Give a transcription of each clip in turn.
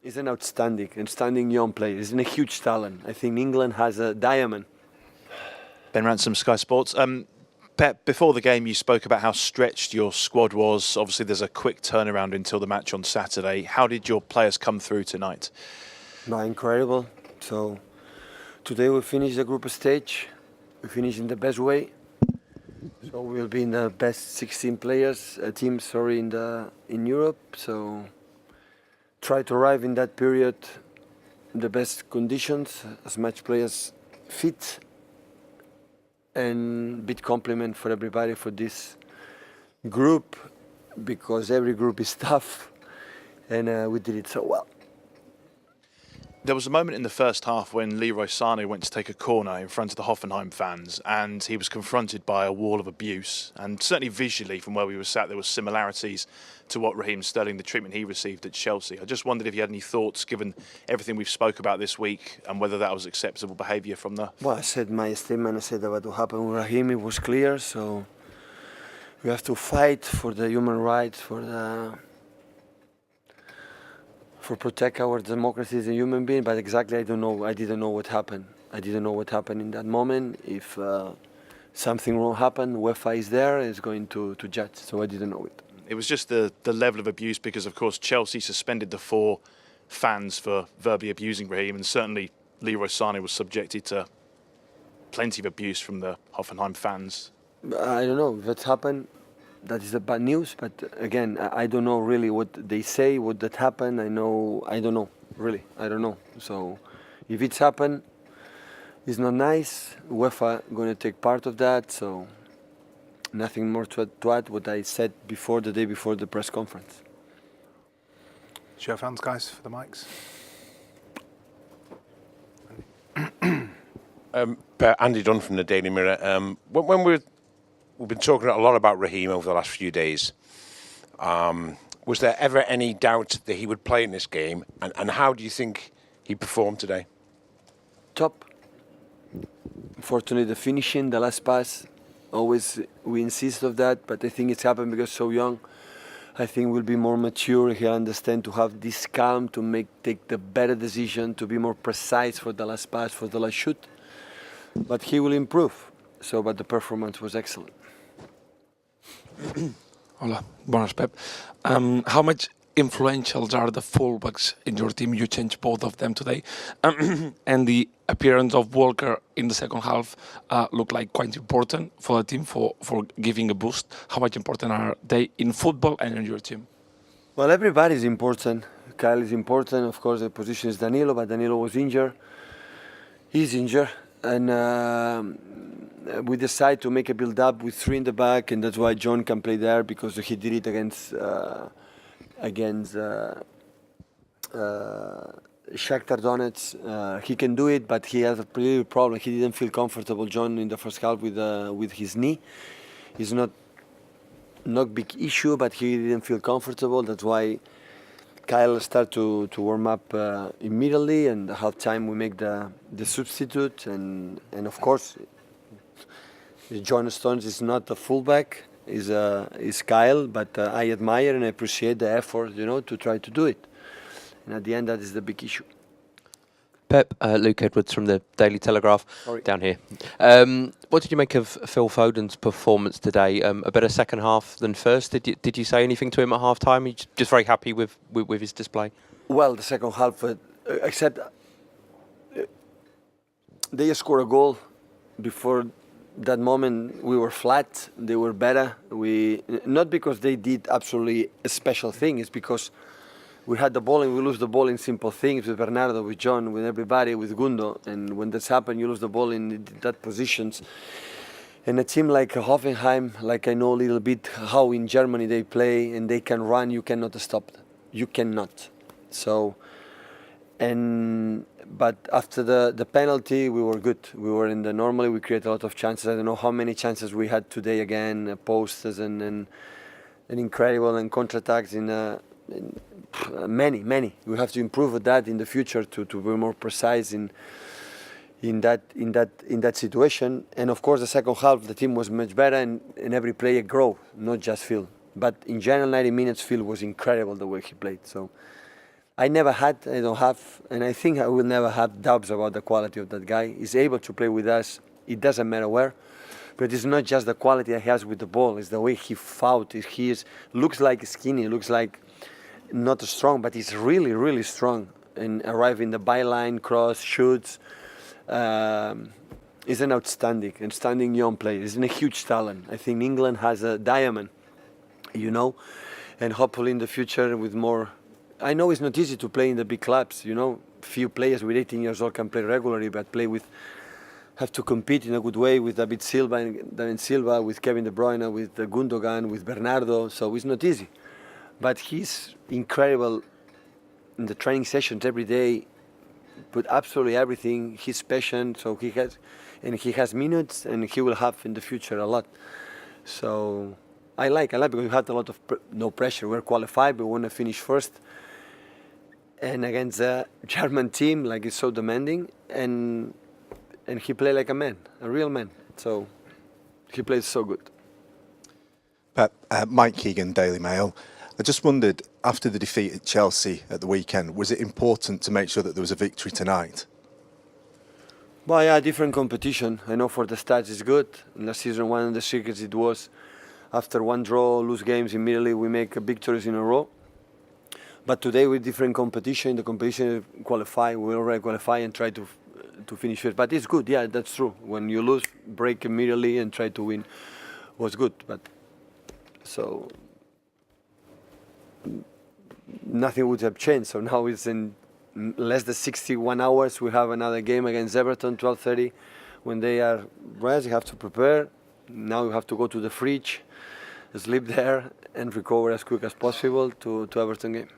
He's an outstanding young player. He's a huge talent. I think England has a diamond. Ben Ransom, Sky Sports. Pep, before the game you spoke about how stretched your squad was. Obviously there's a quick turnaround until the match on Saturday. How did your players come through tonight? No, incredible. So today we finished the group stage. We finished in the best way. So we'll be in the best 16 players team. In Europe. So try to arrive in that period in the best conditions, as much players fit, and big compliment for everybody for this group, because every group is tough, and we did it so well. There was a moment in the first half when Leroy Sane went to take a corner in front of the Hoffenheim fans, and he was confronted by a wall of abuse. And certainly visually, from where we were sat, there were similarities to what Raheem Sterling, the treatment he received at Chelsea. I just wondered if you had any thoughts, given everything we've spoke about this week, and whether that was acceptable behaviour from the... Well, I said my statement. I said that what happened with Raheem, it was clear. So we have to fight for the human rights, for protect our democracy as a human being. But exactly, I don't know. I didn't know what happened. I didn't know what happened in that moment. If something wrong happened, UEFA is there, is going to judge. So I didn't know it. It was just the level of abuse, because of course Chelsea suspended the 4 fans for verbally abusing Raheem, and certainly Leroy Sane was subjected to plenty of abuse from the Hoffenheim fans. I don't know if that's happened. That is the bad news. But again, I don't know really what they say, what that happened. I don't know really. I don't know. So if it's happened, it's not nice. UEFA going to take part of that. So nothing more to add what I said before, the day before the press conference. Show of hands, guys, for the mics. Andy Dunn from the Daily Mirror. When we've been talking a lot about Raheem over the last few days, was there ever any doubt that he would play in this game? And how do you think he performed today? Top. Unfortunately, the finishing, the last pass, always we insist of that, but I think it's happened because so young. I think we'll be more mature. He'll understand to have this calm, to take the better decision, to be more precise for the last pass, for the last shoot. But he will improve. But the performance was excellent. Hola, buenas, Pep. How much influential are the fullbacks in your team? You changed both of them today. And the appearance of Walker in the second half looked like quite important for the team, for giving a boost. How much important are they in football and in your team? Well, everybody is important. Kyle is important. Of course, the position is Danilo, but Danilo was injured. He's injured. And we decided to make a build-up with 3 in the back, and that's why John can play there, because he did it against Shakhtar Donetsk. He can do it, but he has a pretty problem. He didn't feel comfortable, John, in the first half with his knee. It's not big issue, but he didn't feel comfortable. That's why Kyle started to warm up immediately, and at halftime we make the substitute, and of course John Stones is not a fullback, is Kyle, but I admire and appreciate the effort, to try to do it. And at the end, that is the big issue. Pep, Luke Edwards from the Daily Telegraph, down here. What did you make of Phil Foden's performance today? A better second half than first. Did you say anything to him at half time? Are you just very happy with his display? Well, the second half, except they scored a goal. Before that moment, we were flat. They were better. Not because they did absolutely a special thing. It's because we had the ball and we lose the ball in simple things with Bernardo, with John, with everybody, with Gundo. And when that's happened, you lose the ball in that positions. And a team like Hoffenheim, like I know a little bit how in Germany they play and they can run, you cannot stop them. You cannot. So, but after the penalty, we were good. We were normally we create a lot of chances. I don't know how many chances we had today again, posters and incredible and counterattacks many. We have to improve that in the future to be more precise in that situation. And of course, the second half, the team was much better, and every player grew, not just Phil. But in general, 90 minutes, Phil was incredible the way he played. So I don't have, and I think I will never have doubts about the quality of that guy. He's able to play with us. It doesn't matter where. But it's not just the quality he has with the ball. It's the way he fought. Looks like skinny, looks like not strong, but he's really, really strong. And arriving the byline, cross, shoots. He's an outstanding young player. He's a huge talent. I think England has a diamond, and hopefully in the future with more. I know it's not easy to play in the big clubs. Few players with 18 years old can play regularly, but have to compete in a good way with David Silva, with Kevin De Bruyne, with Gundogan, with Bernardo. So it's not easy, but he's incredible in the training sessions every day. Put absolutely everything. He's patient, so he has minutes, and he will have in the future a lot. So I like because we had a lot of no pressure. We're qualified, but we want to finish first. And against a German team, it's so demanding, and he played like a man, a real man. So he plays so good. Pep, Mike Keegan, Daily Mail. I just wondered, after the defeat at Chelsea at the weekend, was it important to make sure that there was a victory tonight? Well, yeah, different competition. I know for the stats it's good. In the season one of the secrets it was after one draw, lose games, immediately we make victories in a row. But today with different competition, the competition qualify, we already qualify and try to finish it. But it's good, yeah, that's true. When you lose, break immediately and try to win was good. But so nothing would have changed. So now it's in less than 61 hours. We have another game against Everton, 12:30. When they are rest, you have to prepare. Now you have to go to the fridge, sleep there, and recover as quick as possible to Everton game.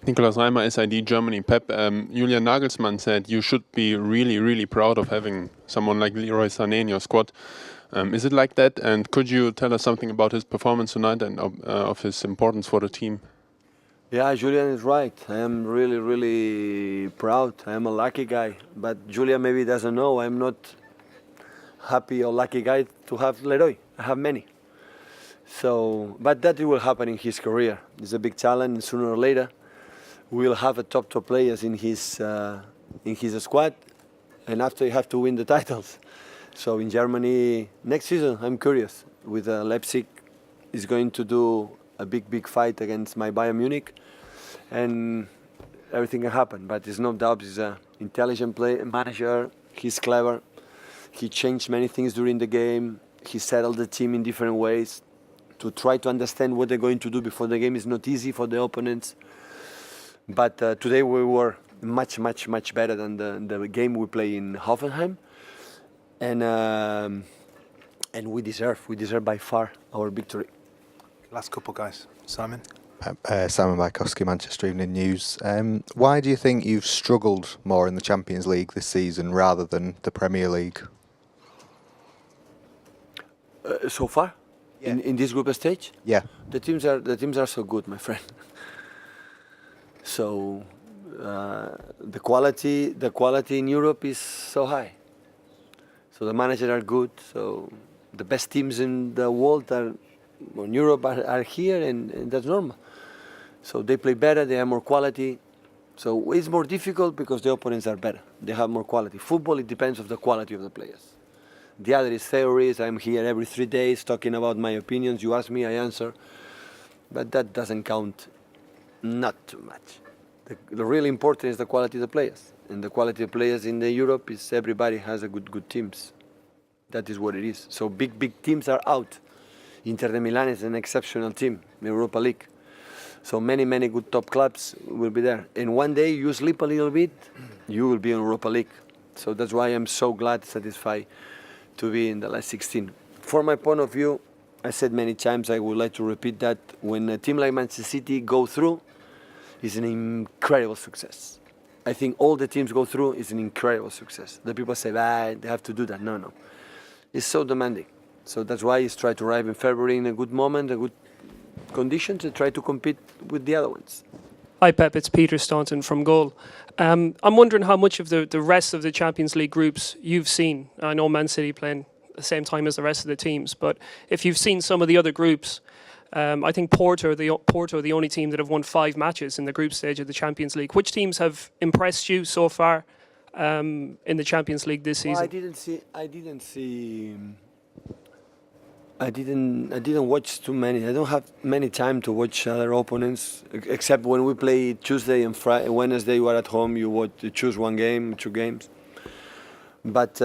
Nicolas Reimer, SID Germany. Pep, Julian Nagelsmann said you should be really, really proud of having someone like Leroy Sane in your squad. Is it like that? And could you tell us something about his performance tonight and of his importance for the team? Yeah, Julian is right. I am really, really proud. I am a lucky guy. But Julian maybe doesn't know I'm not happy or lucky guy to have Leroy. I have many. So, but that will happen in his career. It's a big challenge, and sooner or later we will have a top players in his squad, and after you have to win the titles. So in Germany next season, I'm curious. With Leipzig, is going to do a big fight against my Bayern Munich, and everything can happen. But there's no doubt he's an intelligent manager. He's clever. He changed many things during the game. He settled the team in different ways to try to understand what they're going to do before the game. Is not easy for the opponents. But today we were much better than the game we play in Hoffenheim, and we deserve by far our victory. Last couple, guys. Simon? Simon Bajkowski, Manchester Evening News. Why do you think you've struggled more in the Champions League this season rather than the Premier League? So far, Yeah. in this group stage, Yeah. the teams are so good, my friend. So the quality in Europe is so high. So the managers are good. So the best teams in the world in Europe are here, and that's normal. So they play better. They have more quality. So it's more difficult because the opponents are better. They have more quality. Football, it depends on the quality of the players. The other is theories. I'm here every 3 days talking about my opinions. You ask me, I answer. But that doesn't count. Not too much. The really important is the quality of the players, and the quality of players in the Europe is everybody has a good teams. That is what it is. So big teams are out. Inter de Milan is an exceptional team in Europa League. So many good top clubs will be there. And one day you sleep a little bit, you will be in Europa League. So that's why I'm so glad, satisfied to be in the last 16. From my point of view, I said many times, I would like to repeat that when a team like Manchester City go through, it's an incredible success. I think all the teams go through is an incredible success. The people say, they have to do that. No. It's so demanding. So that's why it's try to arrive in February in a good moment, a good condition to try to compete with the other ones. Hi Pep, it's Peter Staunton from Goal. I'm wondering how much of the rest of the Champions League groups you've seen. I know Man City playing at the same time as the rest of the teams, but if you've seen some of the other groups, I think Porto are the only team that have won 5 matches in the group stage of the Champions League. Which teams have impressed you so far in the Champions League this season? Well, I didn't watch too many. I don't have many time to watch other opponents, except when we play Tuesday and Friday, Wednesday. You are at home. You choose 1 game, 2 games. But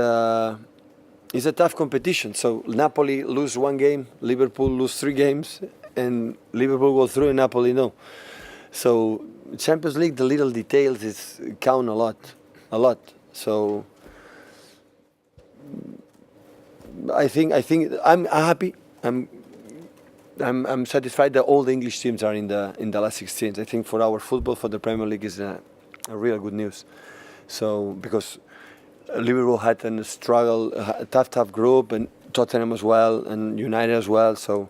it's a tough competition. So Napoli lose 1 game, Liverpool lose 3 games, and Liverpool go through and Napoli no. So Champions League, the little details count a lot. So I think I'm happy. I'm satisfied that all the English teams are in the last 16. I think for our football, for the Premier League, is a real good news. So because Liverpool had a struggle, a tough group, and Tottenham as well, and United as well. So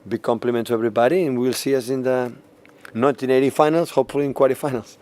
big compliment to everybody, and we'll see us in the 1980 finals, hopefully in quarterfinals.